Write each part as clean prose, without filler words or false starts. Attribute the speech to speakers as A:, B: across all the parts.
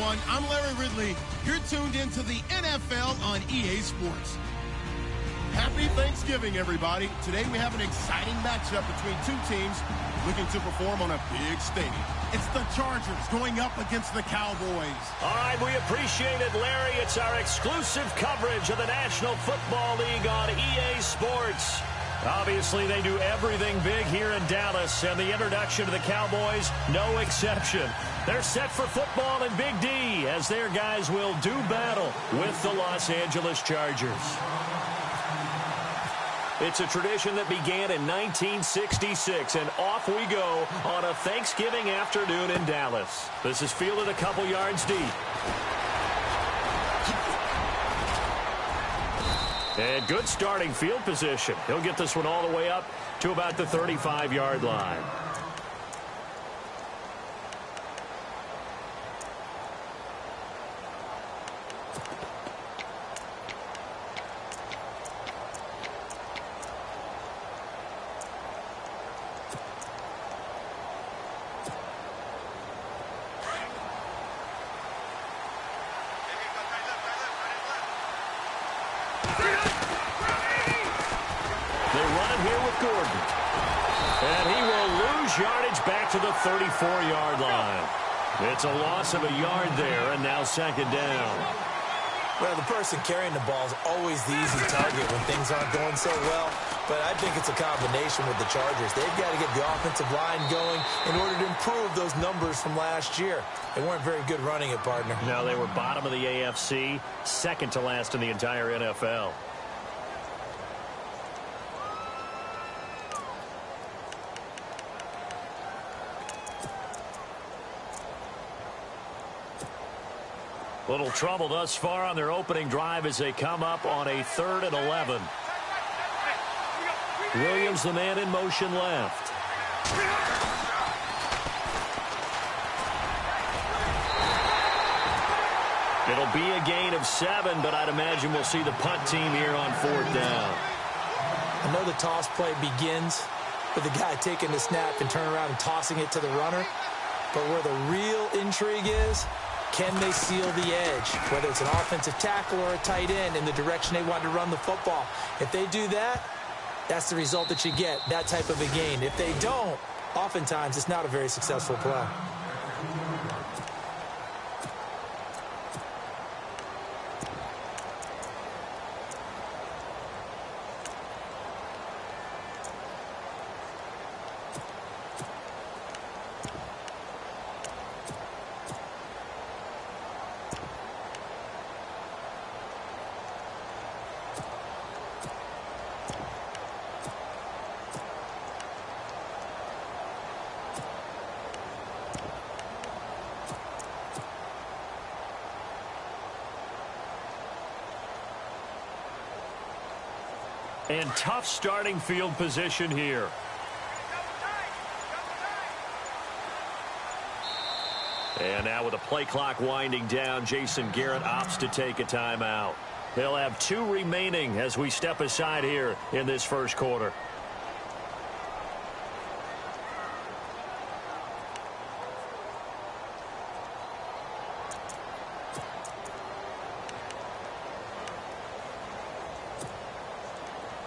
A: everyone. I'm Larry Ridley. You're tuned into the NFL on EA Sports. Happy Thanksgiving, everybody. Today we have an exciting matchup between two teams looking to perform on a big stadium. It's the Chargers going up against the Cowboys.
B: All right, we appreciate it, Larry. It's our exclusive coverage of the National Football League on EA Sports. Obviously, they do everything big here in Dallas, and the introduction to the Cowboys, no exception. They're set for football in Big D, as their guys will do battle with the Los Angeles Chargers. It's a tradition that began in 1966, and off we go on a Thanksgiving afternoon in Dallas. This is fielded a couple yards deep. And good starting field position. He'll get this one all the way up to about the 35-yard line. To the 34-yard line. It's a loss of a yard there, and now second down.
C: Well, the person carrying the ball is always the easy target when things aren't going so well, but I think it's a combination with the Chargers. They've got to get the offensive line going in order to improve those numbers from last year. They weren't very good running it, partner.
B: No, they were bottom of the AFC, second to last in the entire NFL. Little trouble thus far on their opening drive as they come up on a 3rd and 11. Williams, the man in motion left. It'll be a gain of 7, but I'd imagine we'll see the punt team here on 4th down.
C: I know the toss play begins with the guy taking the snap and turning around and tossing it to the runner, but where the real intrigue is, can they seal the edge, whether it's an offensive tackle or a tight end, in the direction they want to run the football? If they do that, that's the result that you get, that type of a gain. If they don't, oftentimes it's not a very successful play.
B: And tough starting field position here. And now with the play clock winding down, Jason Garrett opts to take a timeout. They'll have 2 remaining as we step aside here in this first quarter.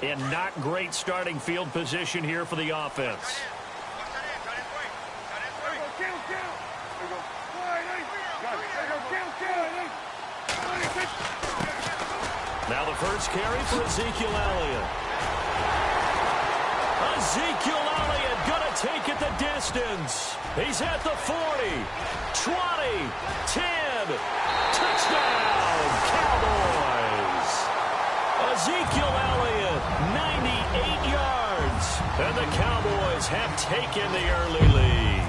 B: And not great starting field position here for the offense. Now the first carry for Ezekiel Elliott. Ezekiel Elliott gonna take it the distance. He's at the 40, 20, 10. Touchdown, Cowboys. Ezekiel Elliott, 98 yards. And the Cowboys have taken the early lead.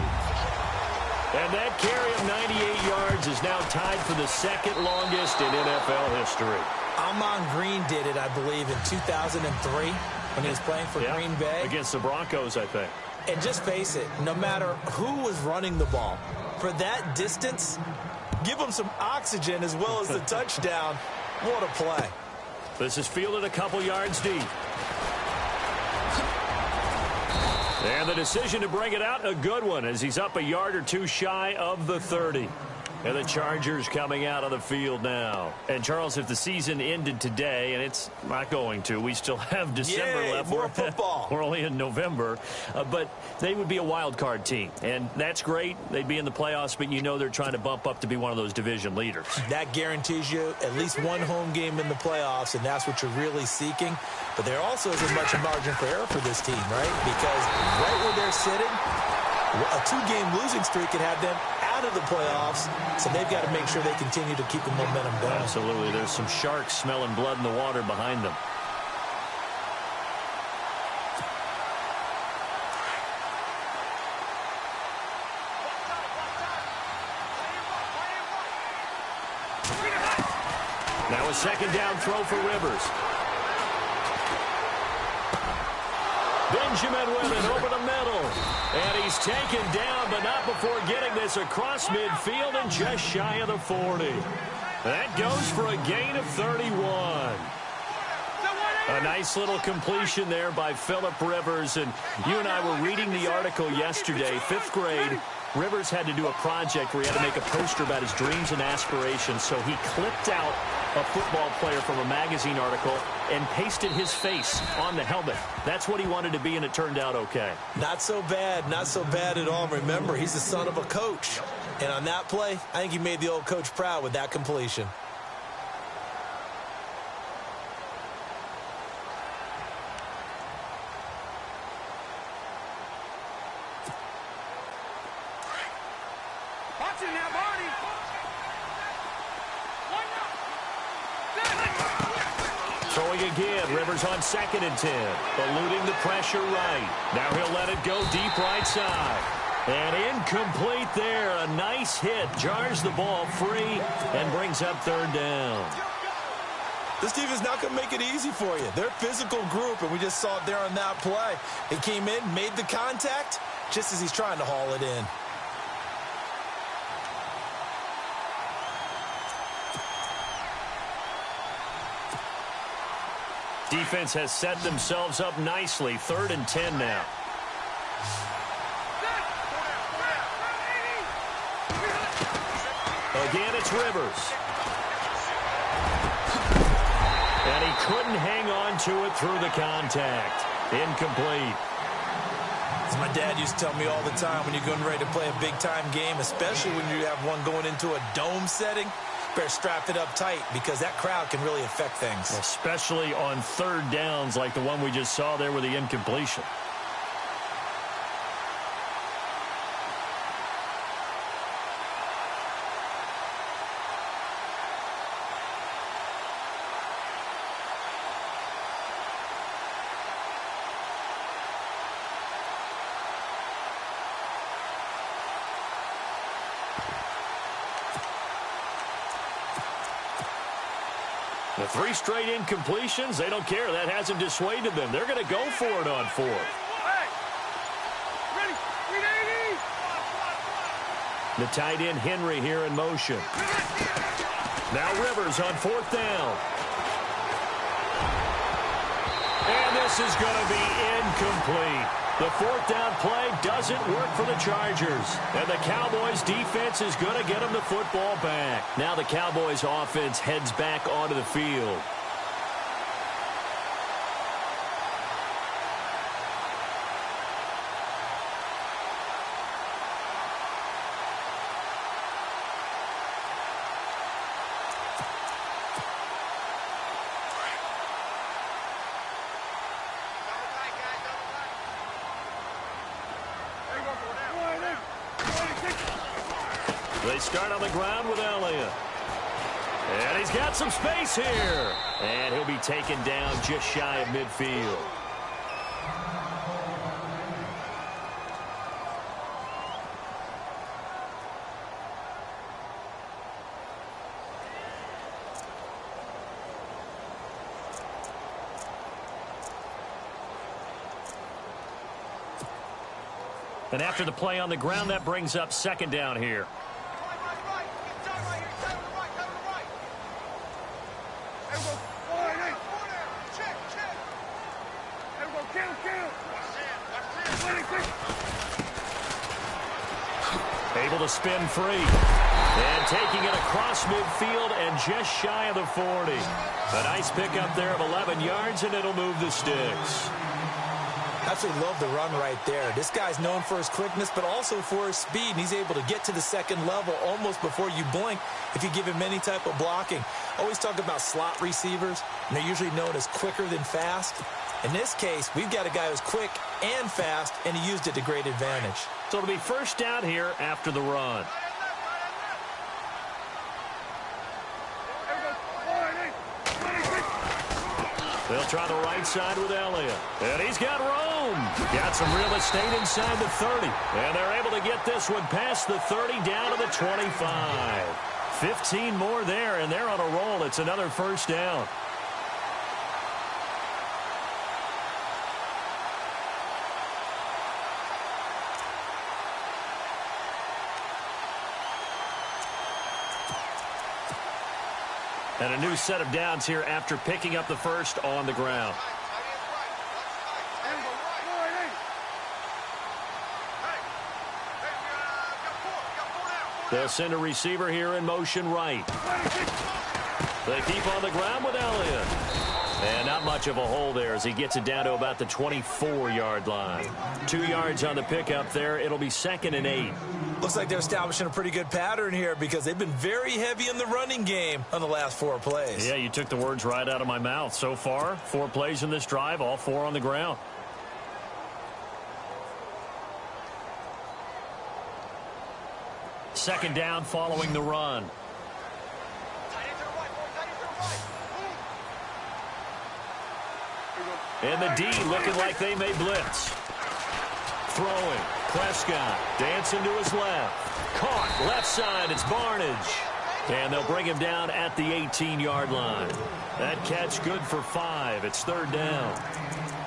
B: And that carry of 98 yards is now tied for the second longest in NFL history.
C: Amon Green did it, I believe, in 2003 when he was playing for Green Bay.
B: Against the Broncos, I think.
C: And just face it, no matter who was running the ball, for that distance, give them some oxygen as well as the touchdown. What a play.
B: This is fielded a couple yards deep. And the decision to bring it out, a good one, as he's up a yard or two shy of the 30. And the Chargers coming out on the field now. And, Charles, if the season ended today, and it's not going to, we still have December left.
C: More football.
B: We're only in November. But they would be a wild card team. And that's great. They'd be in the playoffs, but you know they're trying to bump up to be one of those division leaders.
C: That guarantees you at least one home game in the playoffs, and that's what you're really seeking. But there also isn't much margin for error for this team, right? Because right where they're sitting, a two-game losing streak could have them out of the playoffs, so they've got to make sure they continue to keep the momentum going.
B: Absolutely. There's some sharks smelling blood in the water behind them. Now a second down throw for Rivers. Benjamin with it over the middle. And he's taken down, but not before getting this across midfield and just shy of the 40. That goes for a gain of 31. A nice little completion there by Phillip Rivers. And you and I were reading the article yesterday, 5th grade. Rivers had to do a project where he had to make a poster about his dreams and aspirations, so he clipped out a football player from a magazine article and pasted his face on the helmet. That's what he wanted to be, and it turned out okay.
C: Not so bad at all. Remember, he's the son of a coach. And on that play, I think he made the old coach proud with that completion.
B: Throwing again, Rivers on 2nd and 10, eluding the pressure right. Now he'll let it go deep right side. And incomplete there. A nice hit. Jars the ball free and brings up 3rd down.
C: This team is not going to make it easy for you. They're a physical group, and we just saw it there on that play. He came in, made the contact, just as he's trying to haul it in.
B: Defense has set themselves up nicely. 3rd and 10 now. Again, it's Rivers. And he couldn't hang on to it through the contact. Incomplete.
C: As my dad used to tell me all the time, when you're getting ready to play a big-time game, especially when you have one going into a dome setting, better strap it up tight because that crowd can really affect things.
B: Especially on 3rd downs like the one we just saw there with the incompletion. The 3 straight incompletions, they don't care. That hasn't dissuaded them. They're going to go for it on 4th. The tight end Henry here in motion. Now Rivers on 4th down. And this is going to be incomplete. The 4th down play doesn't work for the Chargers. And the Cowboys defense is going to get them the football back. Now the Cowboys offense heads back onto the field. They start on the ground with Elliott. And he's got some space here. And he'll be taken down just shy of midfield. And after the play on the ground, that brings up 2nd down here. Able to spin free. And taking it across midfield and just shy of the 40. A nice pickup there of 11 yards, and it'll move the sticks.
C: Absolutely love the run right there. This guy's known for his quickness, but also for his speed. And he's able to get to the second level almost before you blink if you give him any type of blocking. Always talk about slot receivers, and they're usually known as quicker than fast. In this case, we've got a guy who's quick and fast, and he used it to great advantage.
B: So it'll be first down here after the run. They'll try the right side with Elliott. And he's got room. Got some real estate inside the 30. And they're able to get this one past the 30 down to the 25. 15 more there, and they're on a roll. It's another first down. And a new set of downs here after picking up the first on the ground. They'll send a receiver here in motion right. They keep on the ground with Elliott. And not much of a hole there as he gets it down to about the 24-yard line. 2 yards on the pickup there. It'll be 2nd and 8.
C: Looks like they're establishing a pretty good pattern here because they've been very heavy in the running game on the last 4 plays.
B: Yeah, you took the words right out of my mouth. So far, 4 plays in this drive, all 4 on the ground. Second down following the run. And the D looking like they may blitz. Throwing. Prescott dancing to his left. Caught left side. It's Barnage. And they'll bring him down at the 18-yard line. That catch good for 5. It's 3rd down.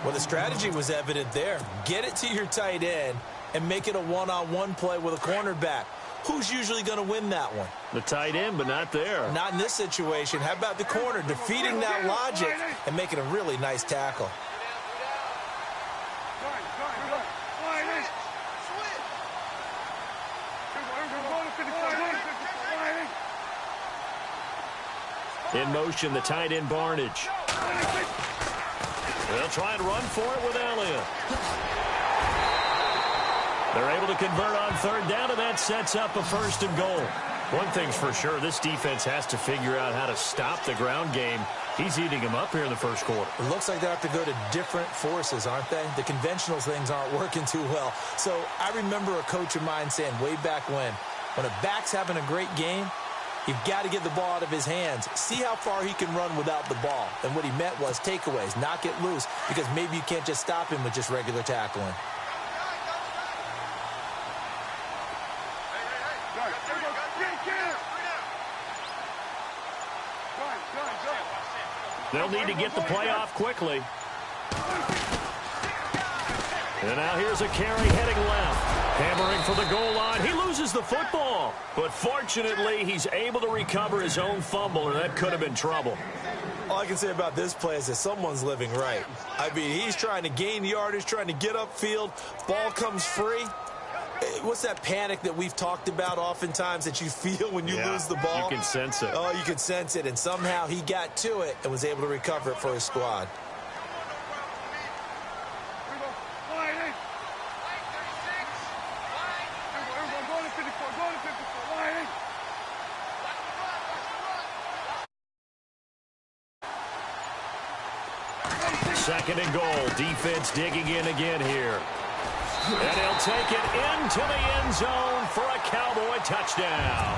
C: Well, the strategy was evident there. Get it to your tight end and make it a one-on-one play with a cornerback. Who's usually going to win that one?
B: The tight end, but not there.
C: Not in this situation. How about the corner defeating that logic and making a really nice tackle?
B: In motion, the tight end, Barnage. They'll try and run for it with Elliott. They're able to convert on 3rd down, and that sets up a 1st and goal. One thing's for sure, this defense has to figure out how to stop the ground game. He's eating him up here in the first quarter.
C: It looks like they have to go to different forces, aren't they? The conventional things aren't working too well. So I remember a coach of mine saying way back when a back's having a great game, you've got to get the ball out of his hands. See how far he can run without the ball. And what he meant was takeaways, knock it loose, because maybe you can't just stop him with just regular tackling.
B: They'll need to get the play off quickly. And now here's a carry heading left. Hammering for the goal line. He loses the football. But fortunately, he's able to recover his own fumble, or that could have been trouble.
C: All I can say about this play is that someone's living right. I mean, he's trying to gain yardage, trying to get upfield. Ball comes free. What's that panic that we've talked about oftentimes that you feel when you lose the ball?
B: You can sense it.
C: Oh, you can sense it. And somehow he got to it and was able to recover it for his squad.
B: Second and goal. Defense digging in again here. And he'll take it into the end zone for a Cowboy touchdown.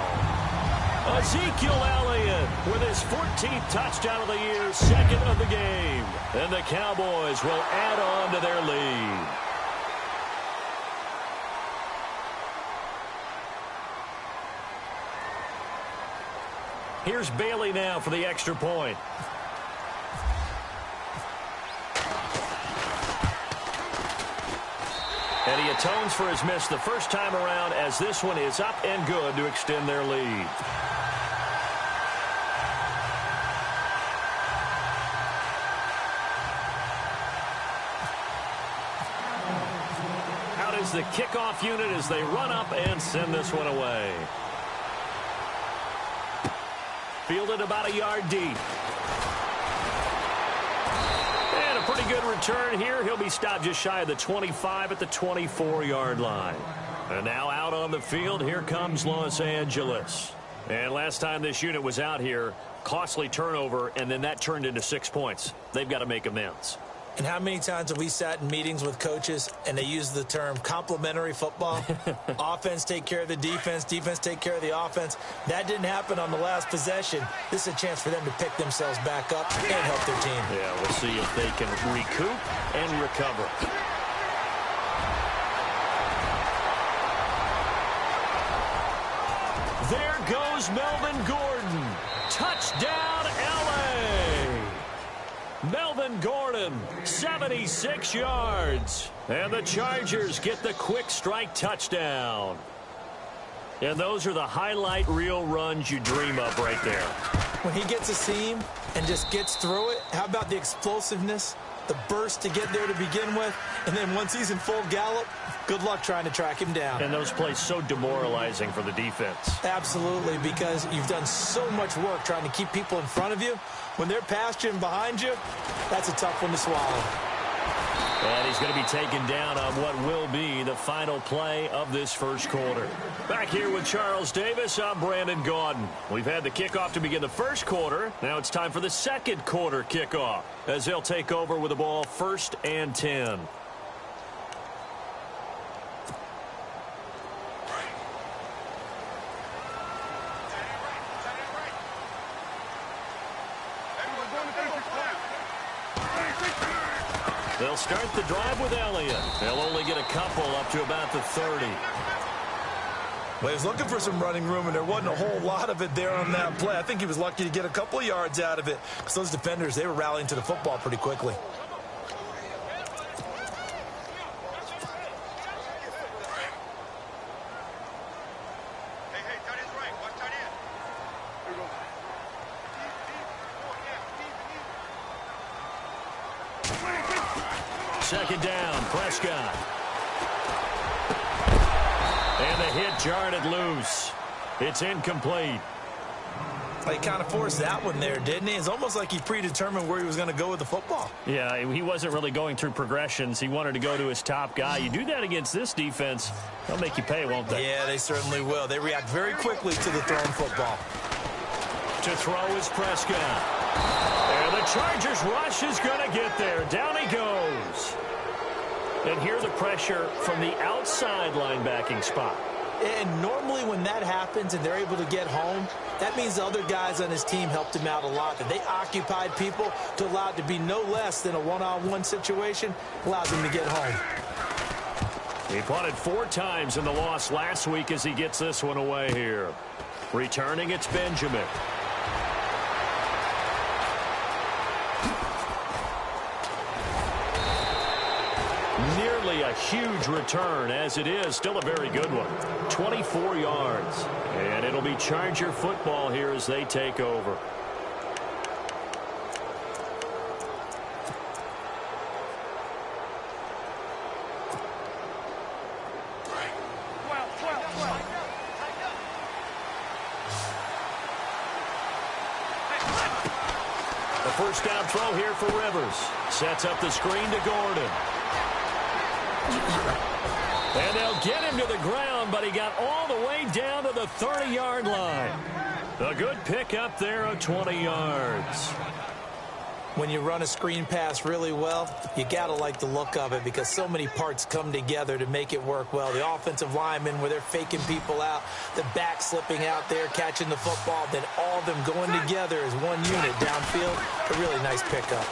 B: Ezekiel Elliott with his 14th touchdown of the year, 2nd of the game. And the Cowboys will add on to their lead. Here's Bailey now for the extra point. And he atones for his miss the first time around, as this one is up and good to extend their lead. Out is the kickoff unit as they run up and send this one away. fielded about a yard deep. And a pretty good return here. He'll be stopped just shy of the 25 at the 24-yard line. And now out on the field, here comes Los Angeles. And last time this unit was out here, costly turnover, and then that turned into 6 points. They've got to make amends.
C: And how many times have we sat in meetings with coaches and they use the term complementary football? Offense take care of the defense, defense take care of the offense. That didn't happen on the last possession. This is a chance for them to pick themselves back up and help their team.
B: Yeah, we'll see if they can recoup and recover. There goes Melvin Gordon. Touchdown, L.A. Melvin Gordon, 76 yards. And the Chargers get the quick strike touchdown. And those are the highlight reel runs you dream of right there.
C: When he gets a seam and just gets through it, how about the explosiveness, the burst to get there to begin with, and then once he's in full gallop, good luck trying to track him down.
B: And those plays so demoralizing for the defense.
C: Absolutely, because you've done so much work trying to keep people in front of you. When they're past you and behind you, that's a tough one to swallow.
B: And he's going to be taken down on what will be the final play of this first quarter. Back here with Charles Davis, I'm Brandon Gaudin. We've had the kickoff to begin the first quarter. Now it's time for the second quarter kickoff as they'll take over with the ball 1st and 10. They'll start the drive with Elliott. They'll only get a couple up to about the 30.
C: Well, he was looking for some running room, and there wasn't a whole lot of it there on that play. I think he was lucky to get a couple of yards out of it. Because those defenders, they were rallying to the football pretty quickly.
B: Second down, Prescott. And the hit jarred it loose. It's incomplete.
C: He kind of forced that one there, didn't he? It's almost like he predetermined where he was going to go with the football.
B: Yeah, he wasn't really going through progressions. He wanted to go to his top guy. You do that against this defense, they'll make you pay, won't they?
C: Yeah, they certainly will. They react very quickly to the thrown football.
B: To throw is Prescott. And the Chargers rush is going to get there. Down he goes. And here the pressure from the outside linebacking spot.
C: And normally when that happens and they're able to get home, that means the other guys on his team helped him out a lot. That they occupied people to allow it to be no less than a one-on-one situation, allows him to get home.
B: He punted 4 times in the loss last week as he gets this one away here. Returning, it's Benjamin. Nearly a huge return, as it is still a very good one. 24 yards. And it'll be Charger football here as they take over. A first down throw here for Rivers. Sets up the screen to Gordon. And they'll get him to the ground, but he got all the way down to the 30-yard line. A good pickup there of 20 yards.
C: When you run a screen pass really well, you got to like the look of it because so many parts come together to make it work well. The offensive linemen, where they're faking people out, the back slipping out there, catching the football, then all of them going together as one unit downfield. A really nice pickup.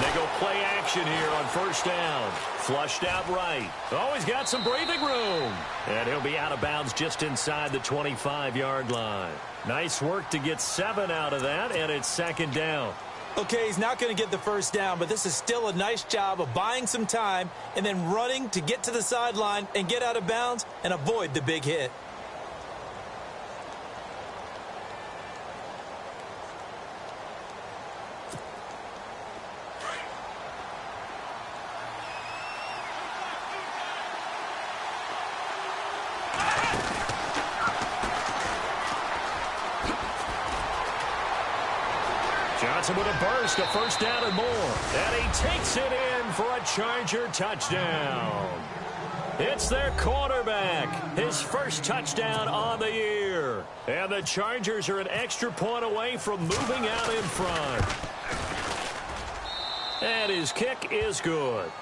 B: They go play action here on first down. Flushed out right. Oh, he's got some breathing room. And he'll be out of bounds just inside the 25-yard line. Nice work to get 7 out of that, and it's second down.
C: Okay, he's not going to get the first down, but this is still a nice job of buying some time and then running to get to the sideline and get out of bounds and avoid the big hit.
B: Has him with a burst, a first down and more. And he takes it in for a Charger touchdown. It's their quarterback, his first touchdown on the year. And the Chargers are an extra point away from moving out in front. And his kick is good.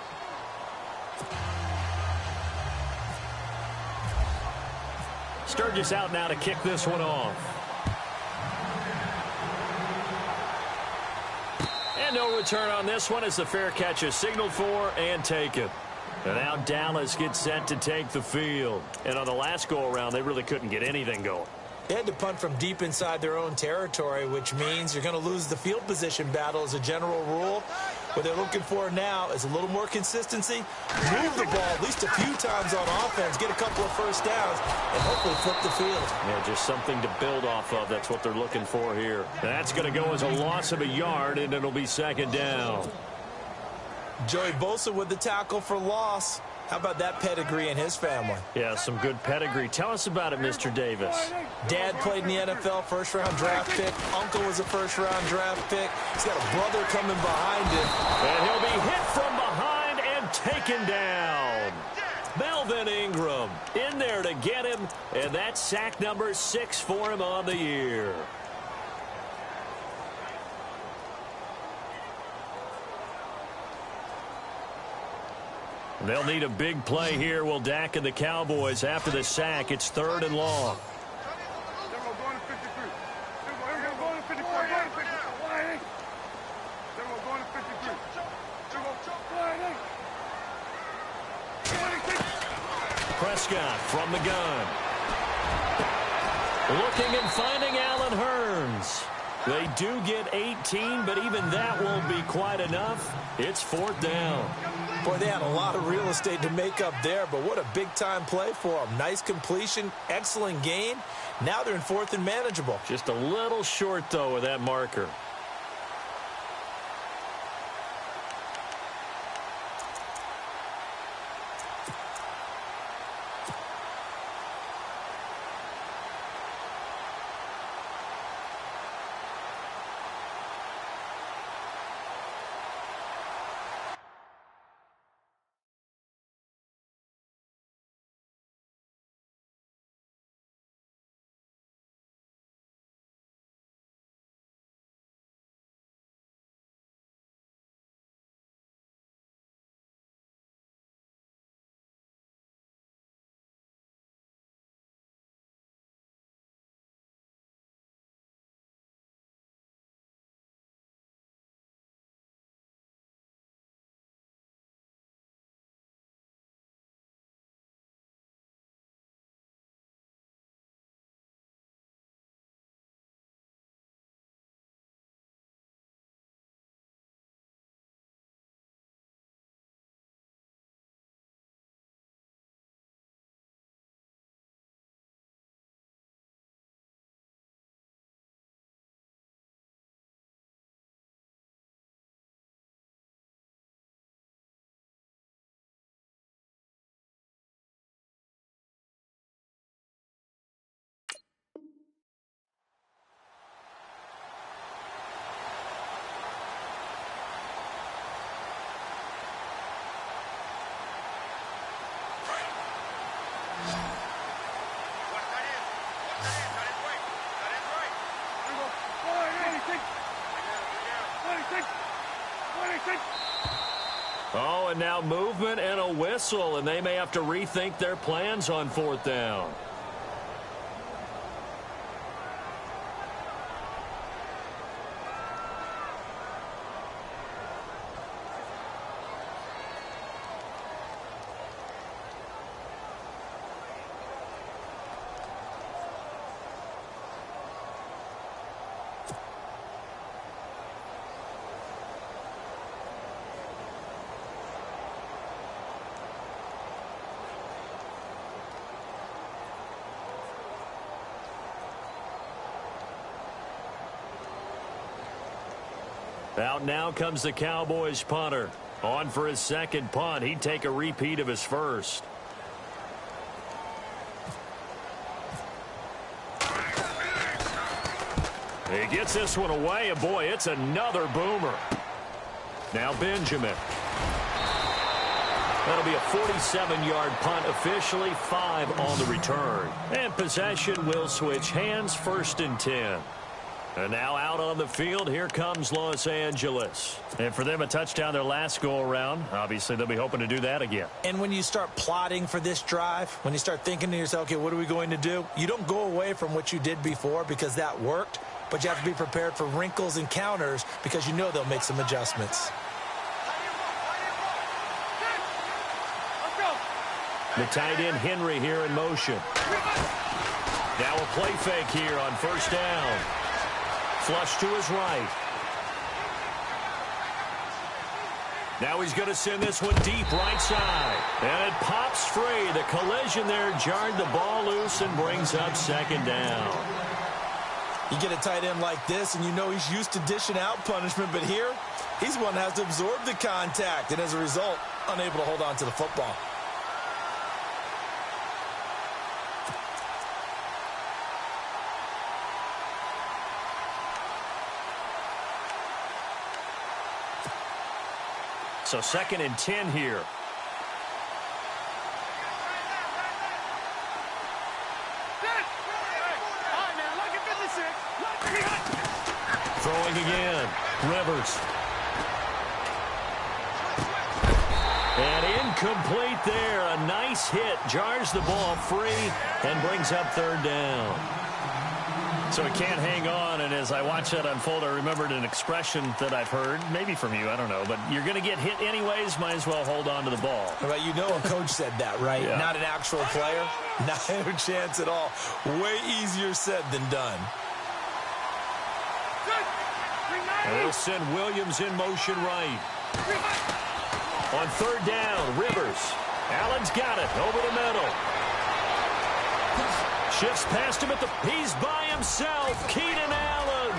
B: Sturgis out now to kick this one off. And no return on this one as the fair catch is signaled for and taken. And now Dallas gets set to take the field. And on the last go-around, they really couldn't get anything going.
C: They had to punt from deep inside their own territory, which means you're going to lose the field position battle as a general rule. What they're looking for now is a little more consistency, move the ball at least a few times on offense, get a couple of first downs, and hopefully flip the field.
B: Yeah, just something to build off of. That's what they're looking for here. That's going to go as a loss of a yard, and it'll be second down.
C: Joey Bosa with the tackle for loss. How about that pedigree in his family?
B: Yeah, some good pedigree. Tell us about it, Mr. Davis.
C: Dad played in the NFL, first-round draft pick. Uncle was a first-round draft pick. He's got a brother coming behind him.
B: And he'll be hit from behind and taken down. Melvin Ingram in there to get him, and that's sack number 6 for him on the year. They'll need a big play here. Will Dak and the Cowboys after the sack. It's 3rd and long. Prescott from the gun. Looking and finding Allen Hurns. They do get 18, but even that won't be quite enough. It's 4th down.
C: Boy, they had a lot of real estate to make up there, but what a big-time play for them. Nice completion, excellent gain. Now they're in 4th and manageable.
B: Just a little short, though, of that marker. Oh, and now movement and a whistle, and they may have to rethink their plans on 4th down. Out now comes the Cowboys punter. On for his second punt. He'd take a repeat of his first. He gets this one away, and boy, it's another boomer. Now Benjamin. That'll be a 47-yard punt, officially 5 on the return. And possession will switch hands, 1st and 10. And now out on the field, here comes Los Angeles. And for them, a touchdown their last go-around. Obviously, they'll be hoping to do that again.
C: And when you start plotting for this drive, when you start thinking to yourself, okay, what are we going to do? You don't go away from what you did before because that worked, but you have to be prepared for wrinkles and counters because you know they'll make some adjustments.
B: The tight end, Henry, here in motion. Now a play fake here on 1st down. Flush to his right. Now he's going to send this one deep right side. And it pops free. The collision there jarred the ball loose and brings up 2nd down.
C: You get a tight end like this, and you know he's used to dishing out punishment, but here, he's one that has to absorb the contact, and as a result, unable to hold on to the football.
B: So 2nd and 10 here. Throwing again. Rivers. And incomplete there. A nice hit. Jars the ball free and brings up 3rd down. So he can't hang on, and as I watch that unfold, I remembered an expression that I've heard, maybe from you, I don't know, but you're going to get hit anyways, might as well hold on to the ball.
C: Well, you know a coach said that, right?
B: Yeah.
C: Not an actual player. Not a chance at all. Way easier said than done.
B: And they'll send Williams in motion right. On 3rd down, Rivers. Allen's got it over the middle. Shifts past him he's by himself. Keenan Allen.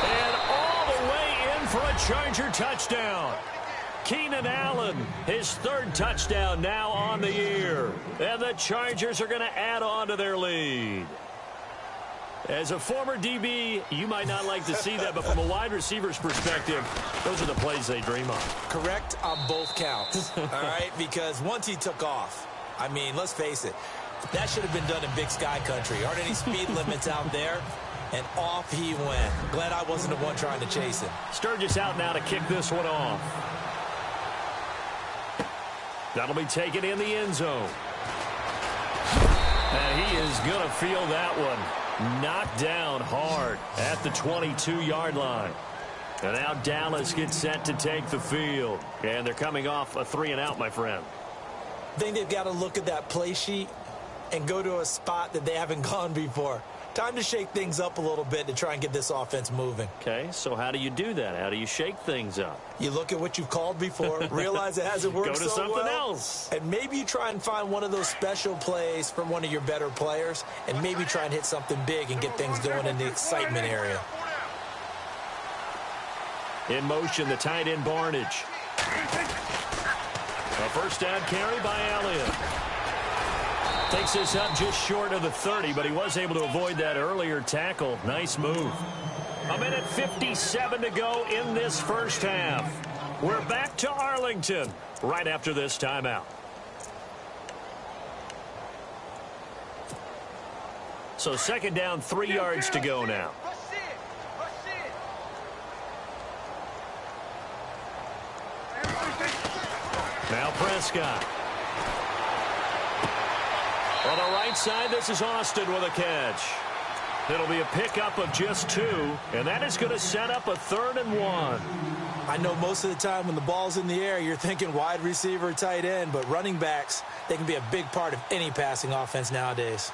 B: And all the way in for a Charger touchdown. Keenan Allen, his 3rd touchdown now on the year. And the Chargers are going to add on to their lead. As a former DB, you might not like to see that, but from a wide receiver's perspective, those are the plays they dream of.
C: Correct on both counts, all right? Because once he took off, I mean, let's face it, that should have been done in Big Sky country. Aren't any speed limits out there? And off he went. Glad I wasn't the one trying to chase him.
B: Sturgis out now to kick this one off. That'll be taken in the end zone. And he is going to feel that one. Knocked down hard at the 22-yard line. And now Dallas gets set to take the field. And they're coming off a 3-and-out, my friend.
C: I think they've got to look at that play sheet and go to a spot that they haven't gone before. Time to shake things up a little bit to try and get this offense moving.
B: Okay, so how do you do that? How do you shake things up?
C: You look at what you've called before, realize it hasn't worked so well.
B: Go to something else.
C: And maybe you try and find one of those special plays from one of your better players, and maybe try and hit something big and get things going in the excitement area.
B: In motion, the tight end Barnage. A 1st down carry by Elliott. Takes this up just short of the 30, but he was able to avoid that earlier tackle. Nice move. 1:57 to go in this 1st half. We're back to Arlington right after this timeout. So 2nd down, 3 yards to go now. Now Prescott. On the right side, this is Austin with a catch. It'll be a pickup of just 2, and that is going to set up a 3rd and 1.
C: I know most of the time when the ball's in the air, you're thinking wide receiver, tight end, but running backs, they can be a big part of any passing offense nowadays.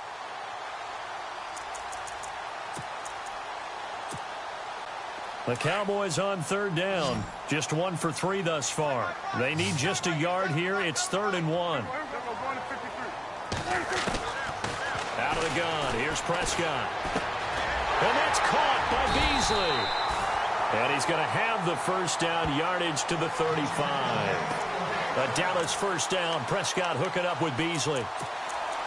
B: The Cowboys on 3rd down. Just 1 for 3 thus far. They need just a yard here. It's 3rd and 1. Out of the gun. Here's Prescott. And that's caught by Beasley. And he's going to have the 1st down, yardage to the 35. A Dallas 1st down. Prescott hooking up with Beasley.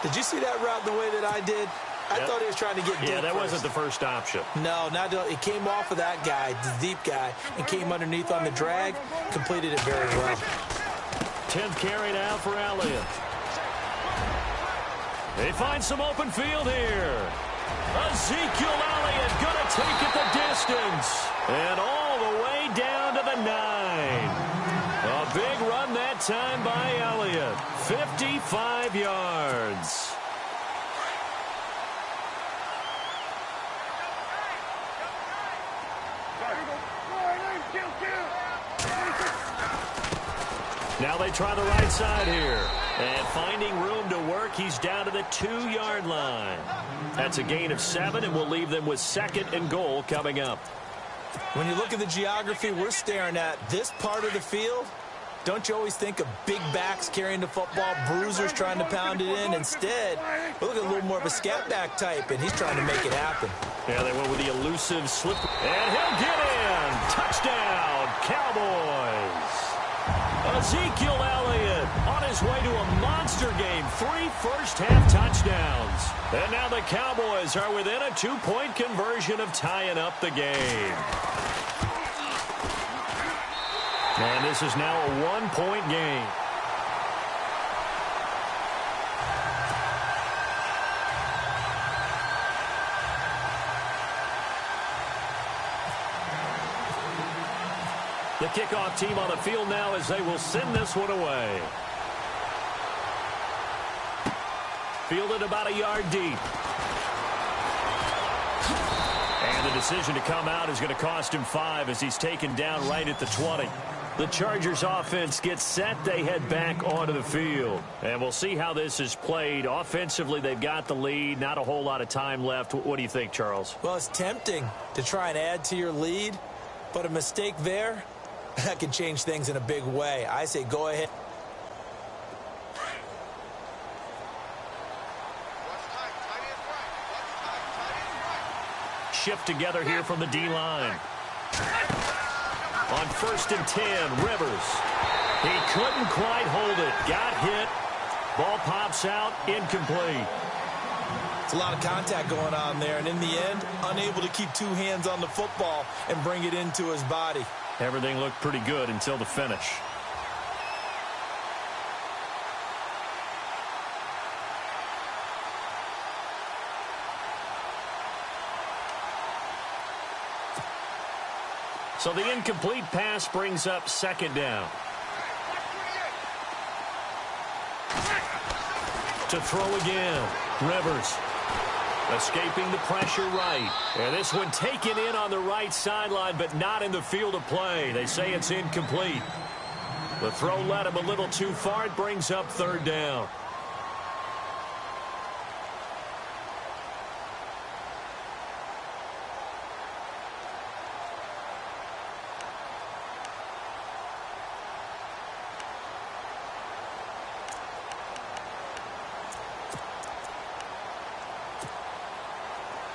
C: Did you see that route the way that I did? I thought he was trying to get deep.
B: Yeah, that
C: first.
B: wasn't the first option.
C: No, not it came off of that guy, the deep guy, and came underneath on the drag, completed it very well.
B: 10th carry now for Elliott. They find some open field here. Ezekiel Elliott going to take it the distance. And all the way down to the 9. A big run that time by Elliott. 55 yards. Now they try the right side here. And finding room to work, he's down to the 2-yard line. That's a gain of 7, and will leave them with 2nd and goal coming up.
C: When you look at the geography we're staring at, this part of the field, don't you always think of big backs carrying the football, bruisers trying to pound it in? Instead, we look at a little more of a scat back type, and he's trying to make it happen.
B: Yeah, they went with the elusive slip. And he'll get in. Touchdown, Cowboys. Ezekiel Elliott on his way to a monster game. 3 first-half touchdowns. And now the Cowboys are within a 2-point conversion of tying up the game. And this is now a 1-point game. The kickoff team on the field now as they will send this one away. Fielded about a yard deep. And the decision to come out is going to cost him 5 as he's taken down right at the 20. The Chargers offense gets set. They head back onto the field. And we'll see how this is played. Offensively, they've got the lead. Not a whole lot of time left. What do you think, Charles?
C: Well, it's tempting to try and add to your lead, but a mistake there, that can change things in a big way. I say go ahead.
B: Shift together here from the D-line. On 1st and 10, Rivers. He couldn't quite hold it. Got hit. Ball pops out. Incomplete.
C: It's a lot of contact going on there, and in the end, unable to keep 2 hands on the football and bring it into his body.
B: Everything looked pretty good until the finish. So the incomplete pass brings up 2nd down. To throw again. Rivers. Escaping the pressure right. And this one taken in on the right sideline, but not in the field of play. They say it's incomplete. The throw led him a little too far. It brings up 3rd down.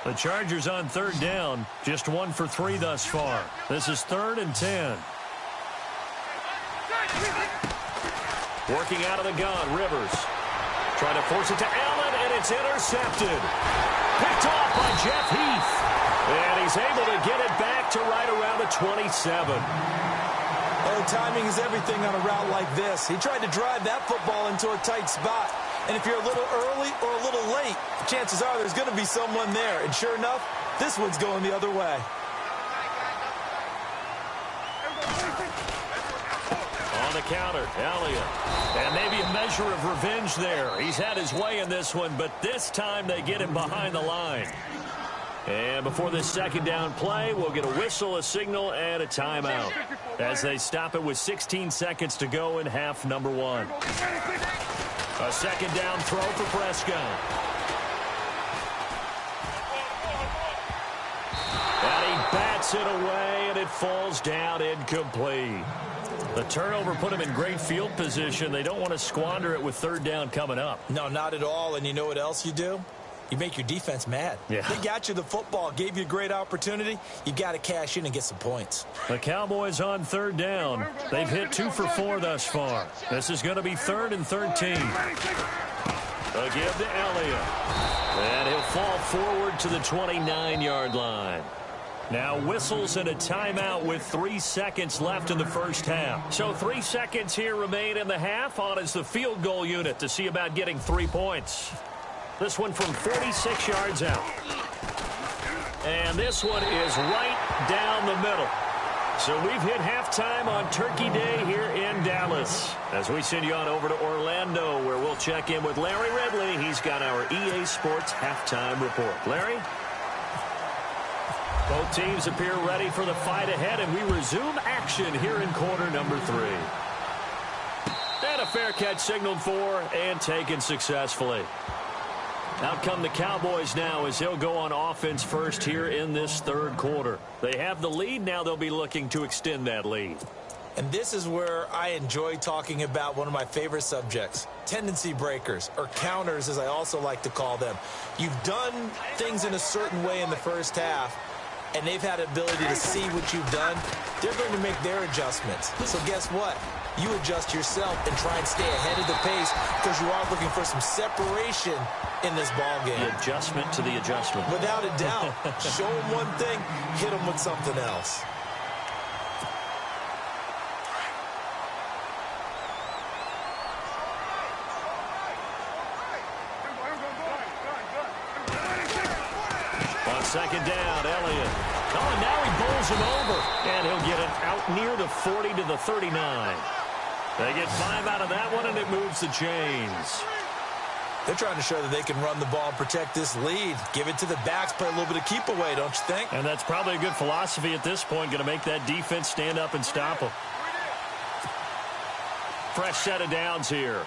B: The Chargers on 3rd down, just 1 for 3 thus far. This is 3rd and 10. Working out of the gun, Rivers. Trying to force it to Allen, and it's intercepted. Picked off by Jeff Heath. And he's able to get it back to right around the 27.
C: Oh, timing is everything on a route like this. He tried to drive that football into a tight spot. And if you're a little early or a little late, chances are there's going to be someone there. And sure enough, this one's going the other way.
B: On the counter, Elliott. And maybe a measure of revenge there. He's had his way in this one, but this time they get him behind the line. And before this 2nd down play, we'll get a whistle, a signal, and a timeout as they stop it with 16 seconds to go in half number 1. A 2nd down throw for Prescott. And he bats it away, and it falls down incomplete. The turnover put him in great field position. They don't want to squander it with 3rd down coming up.
C: No, not at all. And you know what else you do? You make your defense mad.
B: Yeah.
C: They got you the football, gave you a great opportunity. You got to cash in and get some points.
B: The Cowboys on 3rd down. They've hit 2 for 4 thus far. This is going to be 3rd and 13. A give to Elliott. And he'll fall forward to the 29-yard line. Now whistles and a timeout with 3 seconds left in the first half. So 3 seconds here remain in the half. On is the field goal unit to see about getting 3 points. This one from 46 yards out. And this one is right down the middle. So we've hit halftime on Turkey Day here in Dallas. As we send you on over to Orlando, where we'll check in with Larry Ridley. He's got our EA Sports halftime report. Larry? Both teams appear ready for the fight ahead, and we resume action here in quarter number 3. And a fair catch signaled for and taken successfully. Out come the Cowboys now as he'll go on offense first here in this third quarter. They have the lead. Now they'll be looking to extend that lead.
C: And this is where I enjoy talking about one of my favorite subjects, tendency breakers, or counters as I also like to call them. You've done things in a certain way in the first half, and they've had the ability to see what you've done. They're going to make their adjustments. So guess what? You adjust yourself and try and stay ahead of the pace because you are looking for some separation in this ball game.
B: The adjustment to the adjustment.
C: Without a doubt. Show them one thing, hit them with something else.
B: On second down, Elliott. Oh, and now he bowls him over. And he'll get it out near the 40 to the 39. They get 5 out of that one, and it moves the chains.
C: They're trying to show that they can run the ball and protect this lead. Give it to the backs, play a little bit of keep away, don't you think?
B: And that's probably a good philosophy at this point, going to make that defense stand up and stop them. Fresh set of downs here.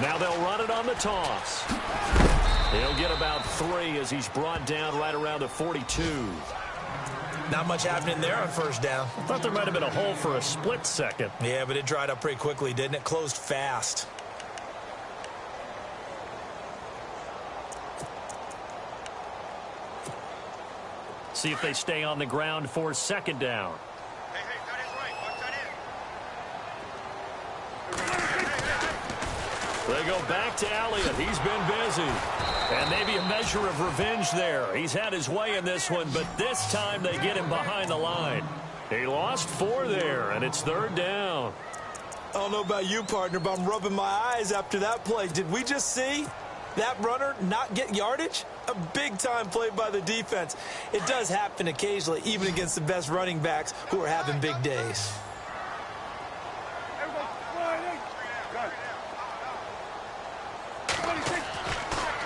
B: Now they'll run it on the toss. He'll get about 3 as he's brought down right around the 42.
C: Not much happening there on first down.
B: I thought there might have been a hole for a split second.
C: Yeah, but it dried up pretty quickly, didn't it? Closed fast.
B: See if they stay on the ground for second down. They go back to Elliott. He's been busy. And maybe a measure of revenge there. He's had his way in this one, but this time they get him behind the line. He lost 4 there, and it's third down.
C: I don't know about you, partner, but I'm rubbing my eyes after that play. Did we just see that runner not get yardage? A big-time play by the defense. It does happen occasionally, even against the best running backs who are having big days.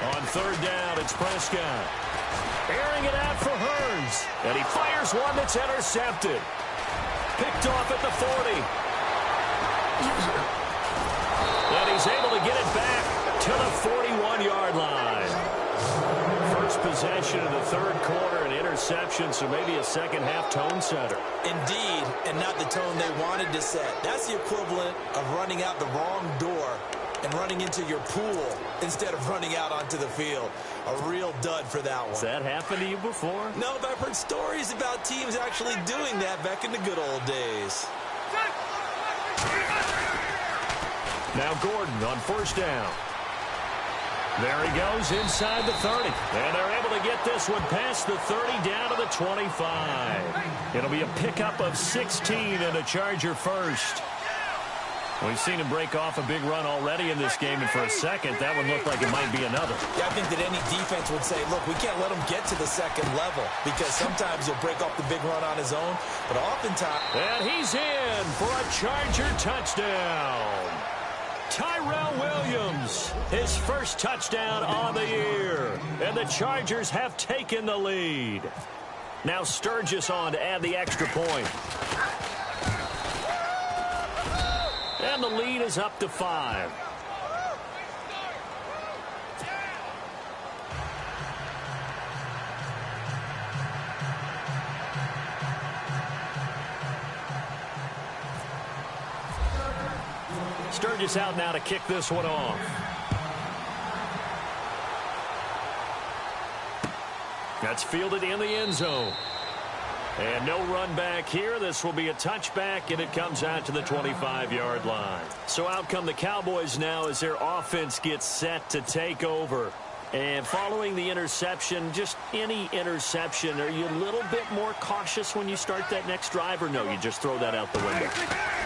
B: On third down, it's Prescott. Airing it out for Hurns. And he fires one that's intercepted. Picked off at the 40. And he's able to get it back to the 41-yard line. First possession of the third quarter, an interception, so maybe a second-half tone setter.
C: Indeed, and not the tone they wanted to set. That's the equivalent of running out the wrong door and running into your pool instead of running out onto the field. A real dud for that one.
B: Has that happened to you before?
C: No, but I've heard stories about teams actually doing that back in the good old days.
B: Now Gordon on first down. There he goes inside the 30. And they're able to get this one past the 30 down to the 25. It'll be a pickup of 16 and a Charger first. We've seen him break off a big run already in this game, and for a second, that one looked like it might be another.
C: Yeah, I think that any defense would say, look, we can't let him get to the second level because sometimes he'll break off the big run on his own, but oftentimes...
B: And he's in for a Charger touchdown. Tyrell Williams, his first touchdown on the year, and the Chargers have taken the lead. Now Sturgis on to add the extra point. And the lead is up to 5. Sturgis out now to kick this one off. That's fielded in the end zone. And no run back here. This will be a touchback, and it comes out to the 25-yard line. So out come the Cowboys now as their offense gets set to take over. And following the interception, just any interception, are you a little bit more cautious when you start that next drive, or no, you just throw that out the window?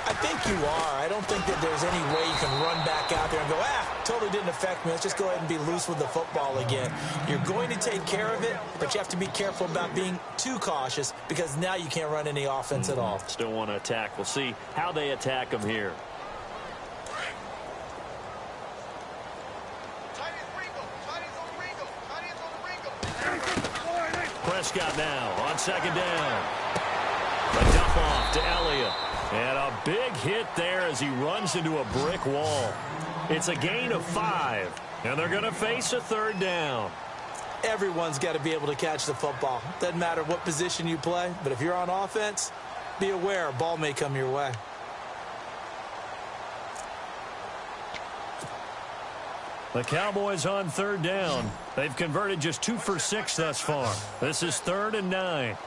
C: I think you are. I don't think that there's any way you can run back out there and go, totally didn't affect me. Let's just go ahead and be loose with the football again. You're going to take care of it, but you have to be careful about being too cautious because now you can't run any offense at all.
B: Still want to attack. We'll see how they attack them here. Prescott now on second down. The dump off to Elliott. And a big hit there as he runs into a brick wall. It's a gain of 5, and they're going to face a third down.
C: Everyone's got to be able to catch the football. Doesn't matter what position you play, but if you're on offense, be aware a ball may come your way.
B: The Cowboys on third down. They've converted just 2 for 6 thus far. This is 3rd and 9.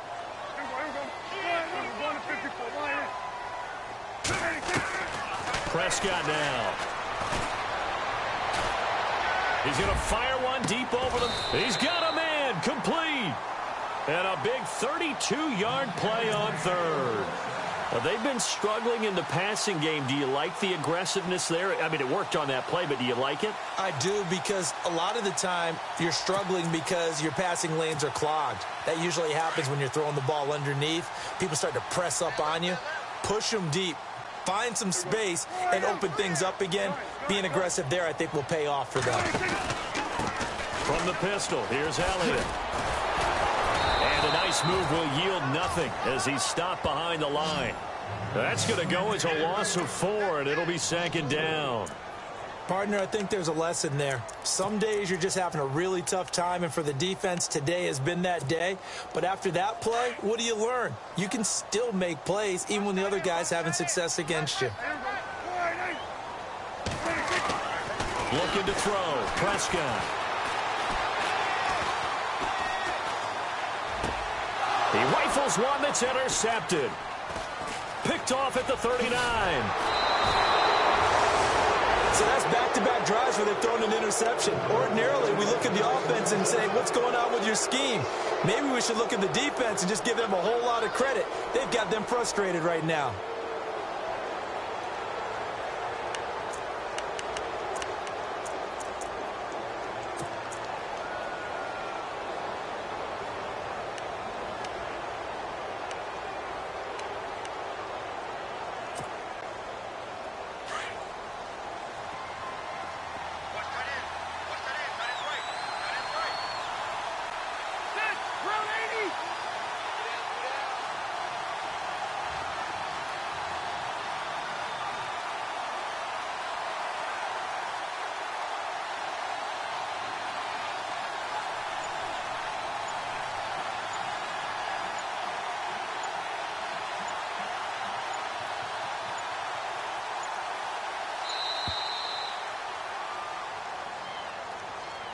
B: Prescott now. He's going to fire one deep over them. He's got a man complete. And a big 32-yard play on third. Well, they've been struggling in the passing game. Do you like the aggressiveness there? I mean, it worked on that play, but do you like it?
C: I do, because a lot of the time you're struggling because your passing lanes are clogged. That usually happens when you're throwing the ball underneath. People start to press up on you. Push them deep. Find some space and open things up again. Being aggressive there, I think, will pay off for them.
B: From the pistol, here's Elliott. And a nice move will yield nothing as he's stopped behind the line. That's going to go as a loss of 4, and it'll be 2nd down.
C: Partner, I think there's a lesson there. Some days you're just having a really tough time, and for the defense, today has been that day. But after that play, what do you learn? You can still make plays even when the other guy's having success against you.
B: Looking to throw. Prescott. He rifles one that's intercepted. Picked off at the 39.
C: So that's back-to-back drives where they've thrown an interception. Ordinarily, we look at the offense and say, what's going on with your scheme? Maybe we should look at the defense and just give them a whole lot of credit. They've got them frustrated right now.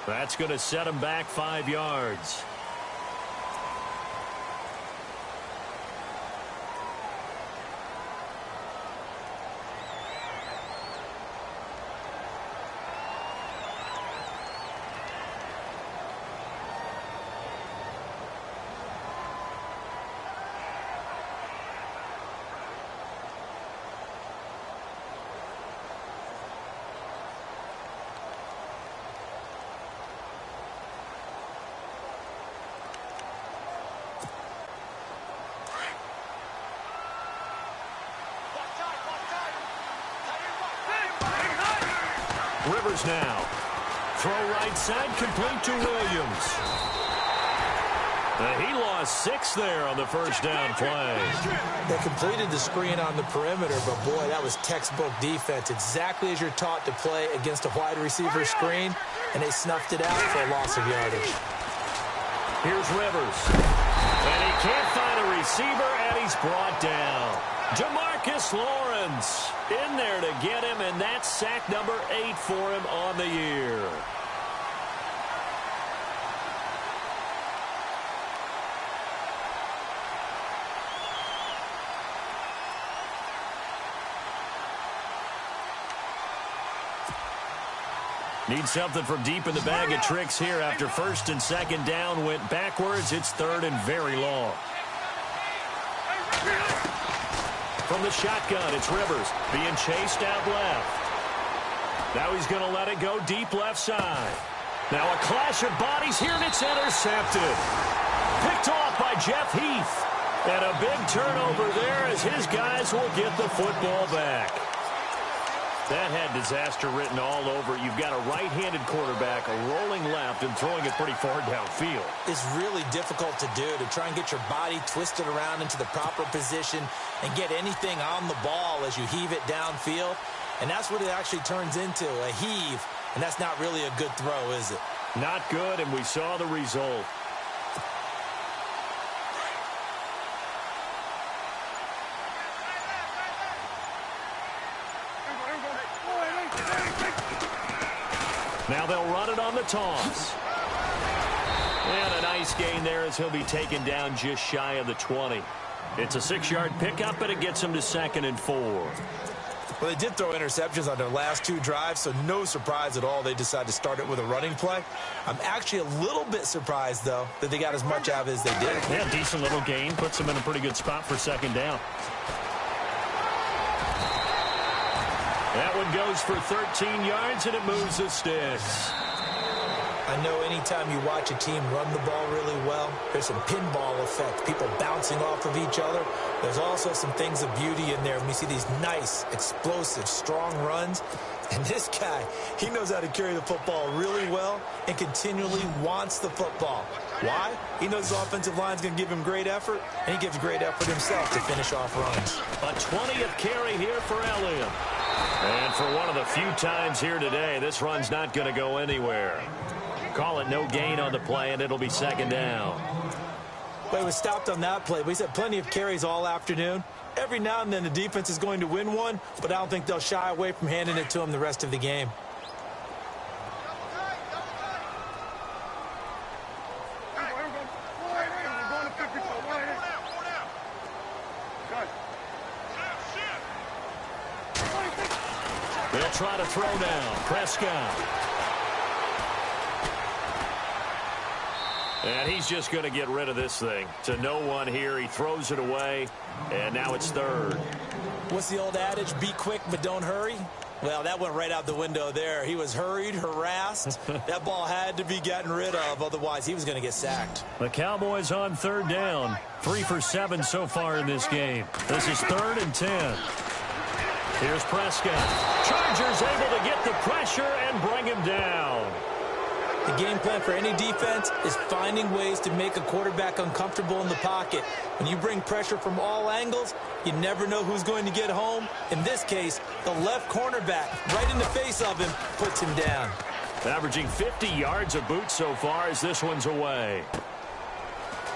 B: That's going to set him back 5 yards. Rivers now. Throw right side, complete to Williams. He lost 6 there on the first down play.
C: They completed the screen on the perimeter, but boy, that was textbook defense. Exactly as you're taught to play against a wide receiver screen, and they snuffed it out for a loss of yardage.
B: Here's Rivers. And he can't find a receiver, and he's brought down. Jamarcus Lawrence in there to get him, and that's sack number 8 for him on the year. Need something from deep in the bag of tricks here after first and second down went backwards. It's third and very long. From the shotgun, it's Rivers being chased out left. Now he's going to let it go deep left side. Now a clash of bodies here, and it's intercepted. Picked off by Jeff Heath. And a big turnover there as his guys will get the football back. That had disaster written all over. You've got a right-handed quarterback, a rolling left, and throwing it pretty far downfield.
C: It's really difficult to do, to try and get your body twisted around into the proper position and get anything on the ball as you heave it downfield. And that's what it actually turns into, a heave. And that's not really a good throw, is it?
B: Not good, and we saw the result. Now they'll run it on the toss. And a nice gain there as he'll be taken down just shy of the 20. It's a 6-yard pickup, and it gets him to 2nd and 4.
C: Well, they did throw interceptions on their last 2 drives, so no surprise at all they decided to start it with a running play. I'm actually a little bit surprised, though, that they got as much out of it as they did.
B: Yeah, decent little gain. Puts them in a pretty good spot for 2nd down. That one goes for 13 yards, and it moves the sticks.
C: I know anytime you watch a team run the ball really well, there's some pinball effect, people bouncing off of each other. There's also some things of beauty in there when you see these nice, explosive, strong runs. And this guy, he knows how to carry the football really well and continually wants the football. Why? He knows his offensive line's going to give him great effort, and he gives great effort himself to finish off runs.
B: A 20th carry here for Elliott. And for one of the few times here today, this run's not going to go anywhere. Call it no gain on the play, and it'll be 2nd down.
C: Well, he was stopped on that play, but he's had plenty of carries all afternoon. Every now and then the defense is going to win one, but I don't think they'll shy away from handing it to him the rest of the game.
B: They'll try to throw now. Prescott. And he's just going to get rid of this thing. To no one here. He throws it away, and now it's 3rd.
C: What's the old adage? Be quick, but don't hurry? Well, that went right out the window there. He was hurried, harassed. That ball had to be gotten rid of, otherwise he was going to get sacked.
B: The Cowboys on 3rd down. 3 for 7 so far in this game. This is 3rd and 10. Here's Prescott. Chargers able to get the pressure and bring him down.
C: The game plan for any defense is finding ways to make a quarterback uncomfortable in the pocket. When you bring pressure from all angles, you never know who's going to get home. In this case, the left cornerback, right in the face of him, puts him down.
B: Averaging 50 yards a boot so far as this one's away.